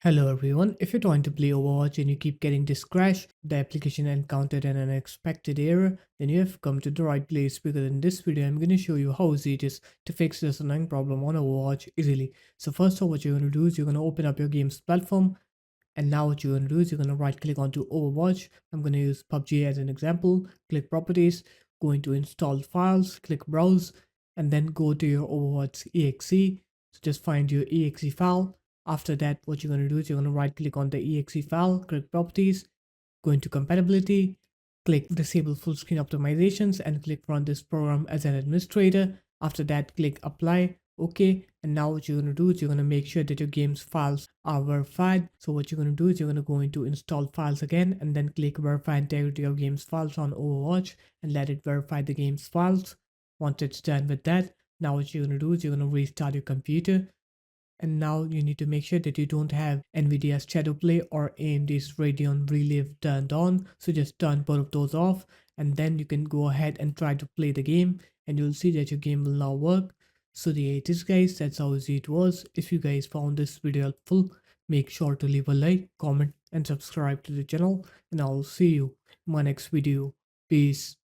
Hello everyone, if you're trying to play Overwatch and you keep getting this crash, the application encountered an unexpected error, then you have come to the right place because in this video I'm going to show you how easy it is to fix this annoying problem on Overwatch easily. So first off, what you're going to do is you're going to open up your game's platform, and now what you're going to do is you're going to right click onto Overwatch. I'm going to use PUBG as an example. Click properties, go into installed files, click browse, and then go to your Overwatch exe. So just find your exe file. After that, what you're going to do is you're going to right click on the exe file, click properties, go into compatibility, click disable full screen optimizations, and click run this program as an administrator. After that, click apply. Okay, and now what you're going to do is you're going to make sure that your game's files are verified. So what you're going to do is you're going to go into install files again and then click verify integrity of game's files on Overwatch and let it verify the game's files. Once it's done with that, now what you're going to do is you're going to restart your computer, and now you need to make sure that you don't have NVIDIA's Shadowplay or AMD's Radeon Relive turned on. So just turn both of those off, and then you can go ahead and try to play the game, and you'll see that your game will now work. So yeah, it is guys, that's how easy it was. If you guys found this video helpful, make sure to leave a like, comment, and subscribe to the channel, and I'll see you in my next video. Peace.